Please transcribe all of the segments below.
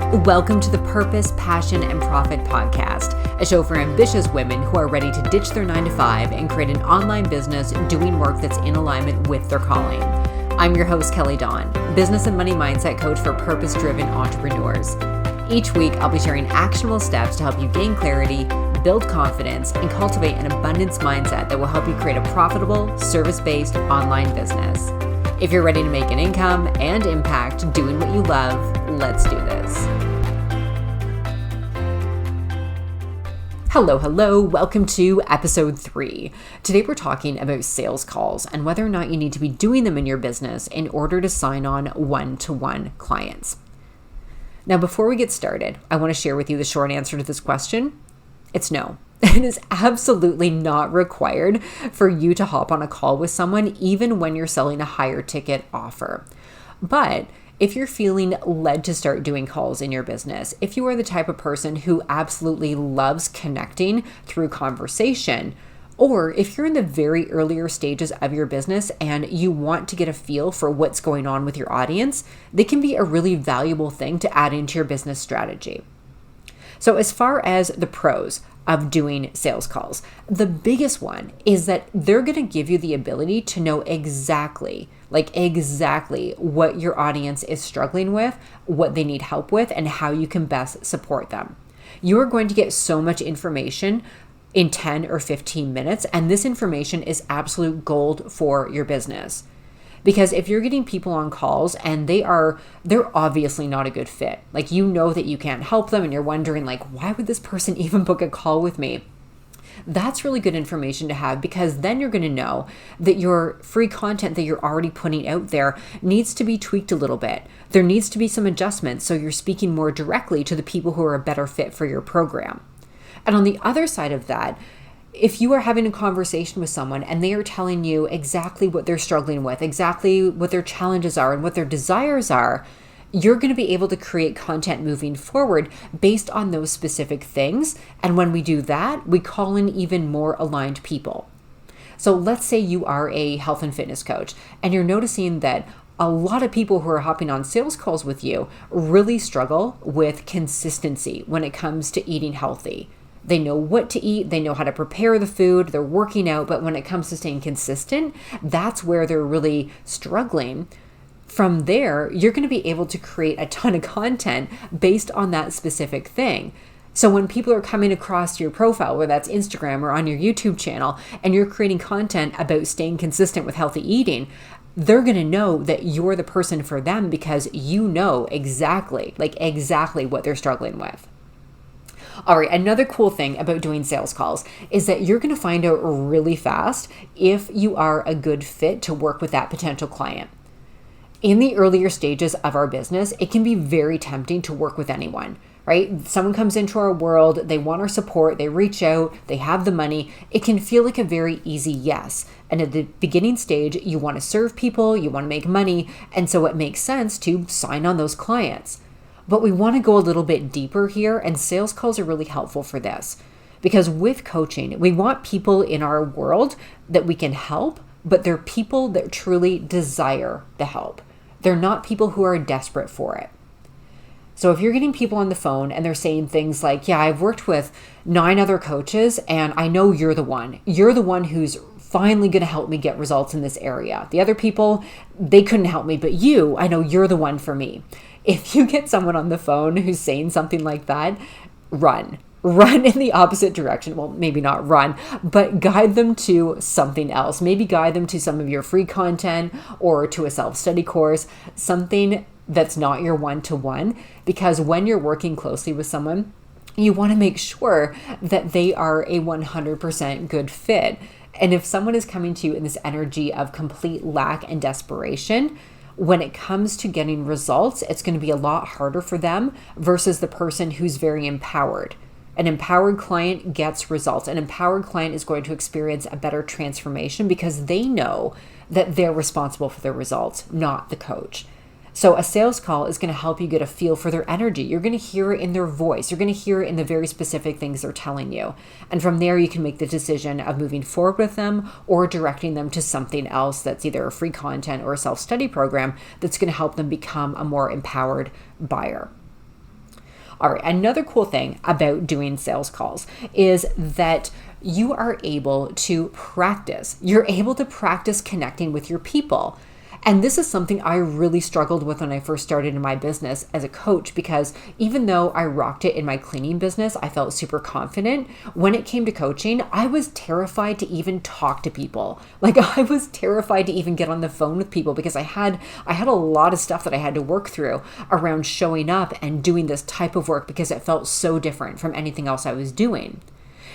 Welcome to the Purpose, Passion, and Profit podcast, a show for ambitious women who are ready to ditch their 9-to-5 and create an online business doing work that's in alignment with their calling. I'm your host, Kelly Dawn, business and money mindset coach for purpose-driven entrepreneurs. Each week, I'll be sharing actionable steps to help you gain clarity, build confidence, and cultivate an abundance mindset that will help you create a profitable, service-based online business. If you're ready to make an income and impact doing what you love, let's do this. Hello, welcome to episode 3. Today we're talking about sales calls and whether or not you need to be doing them in your business in order to sign on one-to-one clients. Now, before we get started, I want to share with you the short answer to this question. It's no. It is absolutely not required for you to hop on a call with someone, even when you're selling a higher ticket offer. But if you're feeling led to start doing calls in your business, if you are the type of person who absolutely loves connecting through conversation, or if you're in the very earlier stages of your business and you want to get a feel for what's going on with your audience, they can be a really valuable thing to add into your business strategy. So as far as the pros of doing sales calls, the biggest one is that they're going to give you the ability to know exactly what your audience is struggling with, what they need help with, and how you can best support them. You are going to get so much information in 10 or 15 minutes, and this information is absolute gold for your business. Because if you're getting people on calls and they're obviously not a good fit, like you know that you can't help them and you're wondering why would this person even book a call with me? That's really good information to have, because then you're going to know that your free content that you're already putting out there needs to be tweaked a little bit. There needs to be some adjustments so you're speaking more directly to the people who are a better fit for your program. And on the other side of that, if you are having a conversation with someone and they are telling you exactly what they're struggling with, exactly what their challenges are and what their desires are, you're going to be able to create content moving forward based on those specific things. And when we do that, we call in even more aligned people. So let's say you are a health and fitness coach and you're noticing that a lot of people who are hopping on sales calls with you really struggle with consistency when it comes to eating healthy. They know what to eat, they know how to prepare the food, they're working out, but when it comes to staying consistent, that's where they're really struggling. From there, you're going to be able to create a ton of content based on that specific thing. So when people are coming across your profile, whether that's Instagram or on your YouTube channel, and you're creating content about staying consistent with healthy eating, they're going to know that you're the person for them because you know exactly what they're struggling with. All right, another cool thing about doing sales calls is that you're going to find out really fast if you are a good fit to work with that potential client. In the earlier stages of our business, it can be very tempting to work with anyone, right? Someone comes into our world, they want our support, they reach out, they have the money. It can feel like a very easy yes. And at the beginning stage, you want to serve people, you want to make money, and so it makes sense to sign on those clients. But we want to go a little bit deeper here, and sales calls are really helpful for this. Because with coaching, we want people in our world that we can help, but they're people that truly desire the help. They're not people who are desperate for it. So if you're getting people on the phone and they're saying things like, yeah, I've worked with 9 other coaches and I know you're the one. You're the one who's finally going to help me get results in this area. The other people, they couldn't help me, but you, I know you're the one for me. If you get someone on the phone who's saying something like that, run in the opposite direction. Well, maybe not run, but guide them to something else. Maybe guide them to some of your free content or to a self-study course, something that's not your one-to-one, because when you're working closely with someone, you want to make sure that they are a 100% good fit. And if someone is coming to you in this energy of complete lack and desperation, when it comes to getting results, it's going to be a lot harder for them versus the person who's very empowered. An empowered client gets results. An empowered client is going to experience a better transformation because they know that they're responsible for their results, not the coach. So a sales call is going to help you get a feel for their energy. You're going to hear it in their voice. You're going to hear it in the very specific things they're telling you. And from there, you can make the decision of moving forward with them or directing them to something else that's either a free content or a self-study program that's going to help them become a more empowered buyer. All right, another cool thing about doing sales calls is that you are able to practice. You're able to practice connecting with your people. And this is something I really struggled with when I first started in my business as a coach, because even though I rocked it in my cleaning business, I felt super confident. When it came to coaching, I was terrified to even talk to people. Like, I was terrified to even get on the phone with people because I had a lot of stuff that I had to work through around showing up and doing this type of work because it felt so different from anything else I was doing.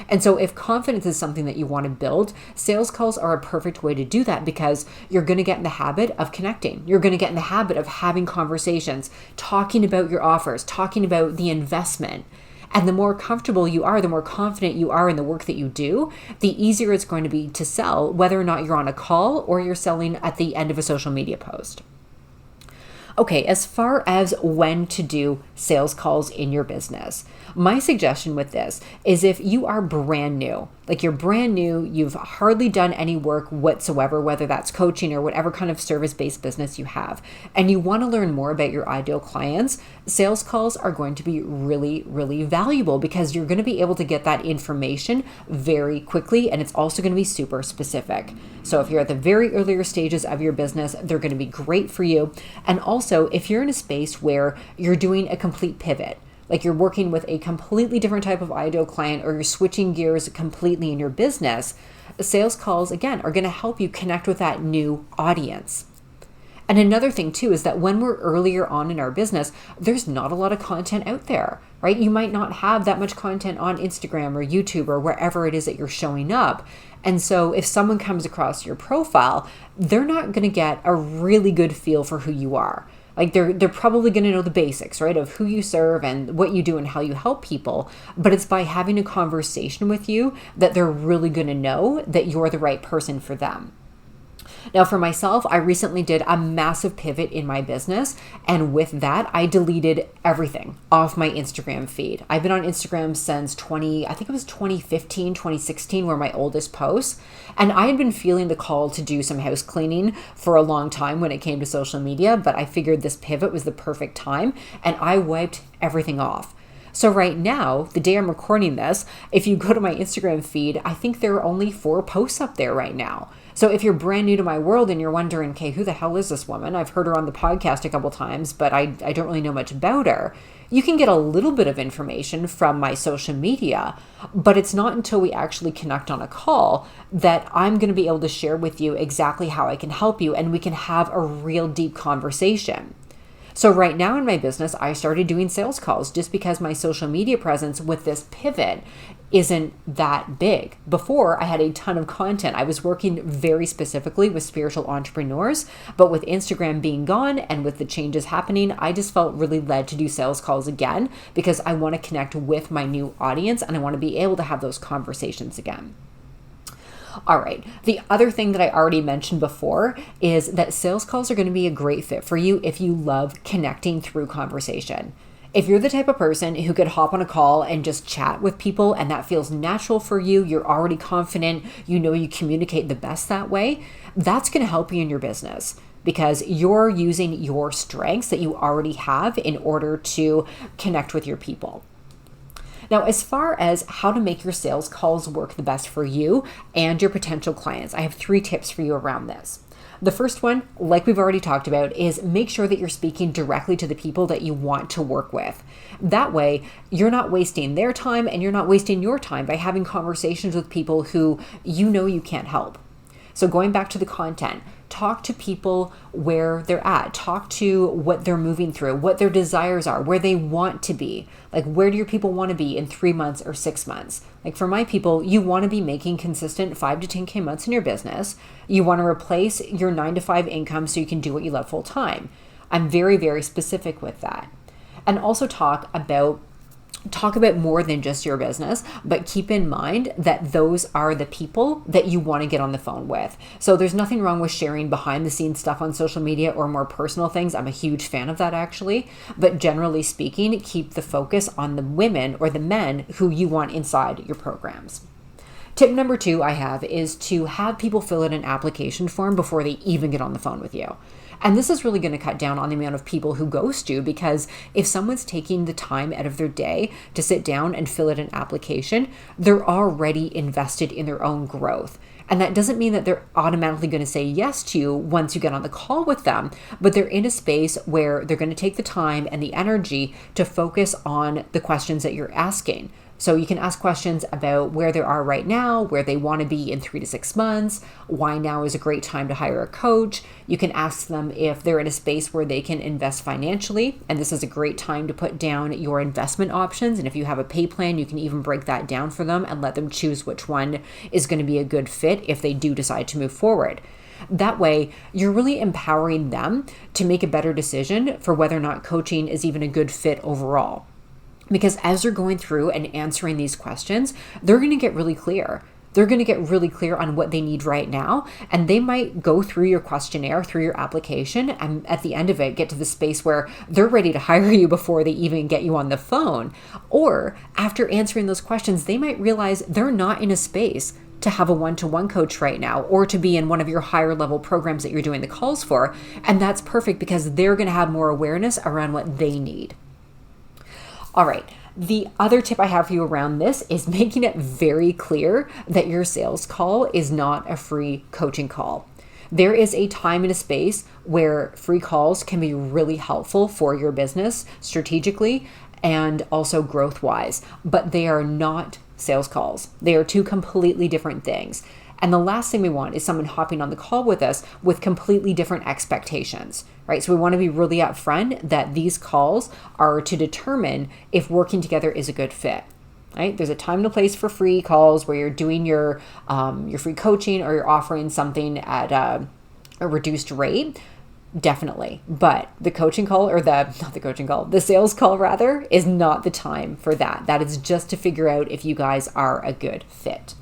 And so if confidence is something that you want to build, sales calls are a perfect way to do that, because you're going to get in the habit of connecting. You're going to get in the habit of having conversations, talking about your offers, talking about the investment. And the more comfortable you are, the more confident you are in the work that you do, the easier it's going to be to sell, whether or not you're on a call or you're selling at the end of a social media post. Okay, as far as when to do sales calls in your business, my suggestion with this is if you are brand new, like you're brand new, you've hardly done any work whatsoever, whether that's coaching or whatever kind of service-based business you have, and you want to learn more about your ideal clients, sales calls are going to be really, really valuable, because you're going to be able to get that information very quickly, and it's also going to be super specific. So if you're at the very earlier stages of your business, they're going to be great for you. And also, if you're in a space where you're doing a complete pivot, like you're working with a completely different type of ideal client, or you're switching gears completely in your business, sales calls, again, are going to help you connect with that new audience. And another thing too is that when we're earlier on in our business, there's not a lot of content out there, right? You might not have that much content on Instagram or YouTube or wherever it is that you're showing up. And so if someone comes across your profile, they're not going to get a really good feel for who you are. Like they're probably going to know the basics, right, of who you serve and what you do and how you help people. But it's by having a conversation with you that they're really going to know that you're the right person for them. Now, for myself, I recently did a massive pivot in my business. And with that, I deleted everything off my Instagram feed. I've been on Instagram since 2015, 2016 were my oldest posts. And I had been feeling the call to do some house cleaning for a long time when it came to social media, but I figured this pivot was the perfect time, and I wiped everything off. So right now, the day I'm recording this, if you go to my Instagram feed, I think there are only 4 posts up there right now. So if you're brand new to my world and you're wondering, okay, who the hell is this woman? I've heard her on the podcast a couple times, but I don't really know much about her. You can get a little bit of information from my social media, but it's not until we actually connect on a call that I'm going to be able to share with you exactly how I can help you, and we can have a real deep conversation. So right now in my business, I started doing sales calls just because my social media presence with this pivot isn't that big. Before, I had a ton of content. I was working very specifically with spiritual entrepreneurs, but with Instagram being gone and with the changes happening, I just felt really led to do sales calls again, because I want to connect with my new audience and I want to be able to have those conversations again. All right. The other thing that I already mentioned before is that sales calls are going to be a great fit for you if you love connecting through conversation. If you're the type of person who could hop on a call and just chat with people and that feels natural for you, you're already confident, you know you communicate the best that way, that's going to help you in your business, because you're using your strengths that you already have in order to connect with your people. Now, as far as how to make your sales calls work the best for you and your potential clients, I have 3 tips for you around this. The first one, like we've already talked about, is make sure that you're speaking directly to the people that you want to work with. That way, you're not wasting their time and you're not wasting your time by having conversations with people who you know you can't help. So going back to the content, talk to people where they're at. Talk to what they're moving through, what their desires are, where they want to be. Like, where do your people want to be in 3 months or 6 months? Like for my people, you want to be making consistent 5 to 10K months in your business. You want to replace your 9 to 5 income so you can do what you love full time. I'm very, very specific with that. And also talk about more than just your business, but keep in mind that those are the people that you want to get on the phone with. So there's nothing wrong with sharing behind the scenes stuff on social media or more personal things. I'm a huge fan of that actually. But generally speaking, keep the focus on the women or the men who you want inside your programs. Tip number 2 I have is to have people fill out an application form before they even get on the phone with you. And this is really going to cut down on the amount of people who ghost you, because if someone's taking the time out of their day to sit down and fill out an application, they're already invested in their own growth. And that doesn't mean that they're automatically going to say yes to you once you get on the call with them, but they're in a space where they're going to take the time and the energy to focus on the questions that you're asking. So you can ask questions about where they are right now, where they want to be in 3 to 6 months, why now is a great time to hire a coach. You can ask them if they're in a space where they can invest financially, and this is a great time to put down your investment options. And if you have a pay plan, you can even break that down for them and let them choose which one is going to be a good fit if they do decide to move forward. That way, you're really empowering them to make a better decision for whether or not coaching is even a good fit overall. Because as they're going through and answering these questions, they're going to get really clear. They're going to get really clear on what they need right now. And they might go through your questionnaire, through your application, and at the end of it, get to the space where they're ready to hire you before they even get you on the phone. Or after answering those questions, they might realize they're not in a space to have a one-to-one coach right now, or to be in one of your higher level programs that you're doing the calls for. And that's perfect, because they're going to have more awareness around what they need. All right. The other tip I have for you around this is making it very clear that your sales call is not a free coaching call. There is a time and a space where free calls can be really helpful for your business strategically and also growth-wise, but they are not sales calls. They are two completely different things. And the last thing we want is someone hopping on the call with us with completely different expectations, right? So we want to be really upfront that these calls are to determine if working together is a good fit, right? There's a time and a place for free calls where you're doing your free coaching, or you're offering something at a reduced rate. Definitely. But the coaching call, or the sales call rather, is not the time for that. That is just to figure out if you guys are a good fit.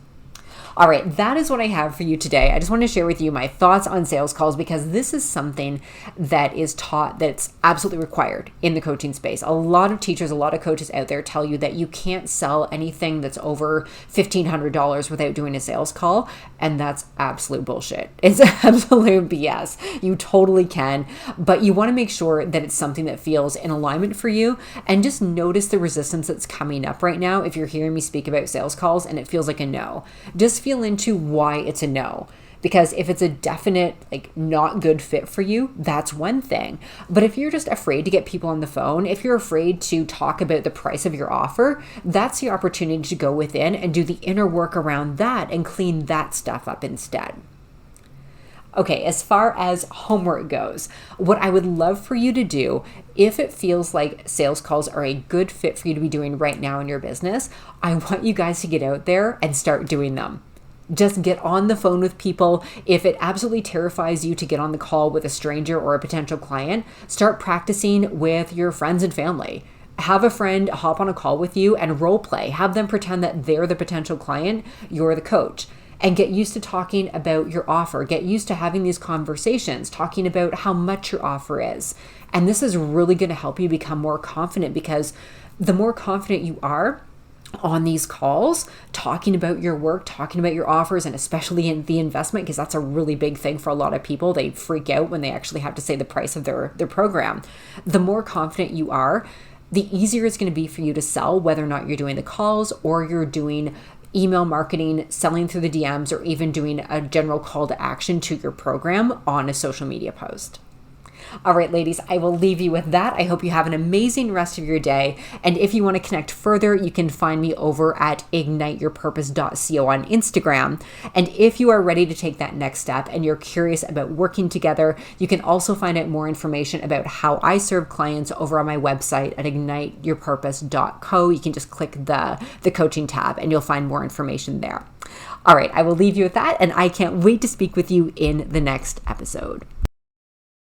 All right, that is what I have for you today. I just want to share with you my thoughts on sales calls, because this is something that is taught, that's absolutely required in the coaching space. A lot of teachers, a lot of coaches out there tell you that you can't sell anything that's over $1,500 without doing a sales call, and that's absolute bullshit. It's absolute BS. You totally can, but you want to make sure that it's something that feels in alignment for you, and just notice the resistance that's coming up right now if you're hearing me speak about sales calls and it feels like a no. Just feel into why it's a no. Because if it's a definite, not good fit for you, that's one thing. But if you're just afraid to get people on the phone, if you're afraid to talk about the price of your offer, that's the opportunity to go within and do the inner work around that and clean that stuff up instead. Okay, as far as homework goes, what I would love for you to do, if it feels like sales calls are a good fit for you to be doing right now in your business, I want you guys to get out there and start doing them. Just get on the phone with people. If it absolutely terrifies you to get on the call with a stranger or a potential client, start practicing with your friends and family. Have a friend hop on a call with you and role play. Have them pretend that they're the potential client, you're the coach. And get used to talking about your offer. Get used to having these conversations, talking about how much your offer is. And this is really going to help you become more confident, because the more confident you are on these calls, talking about your work, talking about your offers, and especially in the investment, because that's a really big thing for a lot of people. They freak out when they actually have to say the price of their program. The more confident you are, the easier it's going to be for you to sell, whether or not you're doing the calls or you're doing email marketing, selling through the DMs, or even doing a general call to action to your program on a social media post. All right, ladies, I will leave you with that. I hope you have an amazing rest of your day. And if you want to connect further, you can find me over at igniteyourpurpose.co on Instagram. And if you are ready to take that next step and you're curious about working together, you can also find out more information about how I serve clients over on my website at igniteyourpurpose.co. You can just click the coaching tab and you'll find more information there. All right, I will leave you with that, and I can't wait to speak with you in the next episode.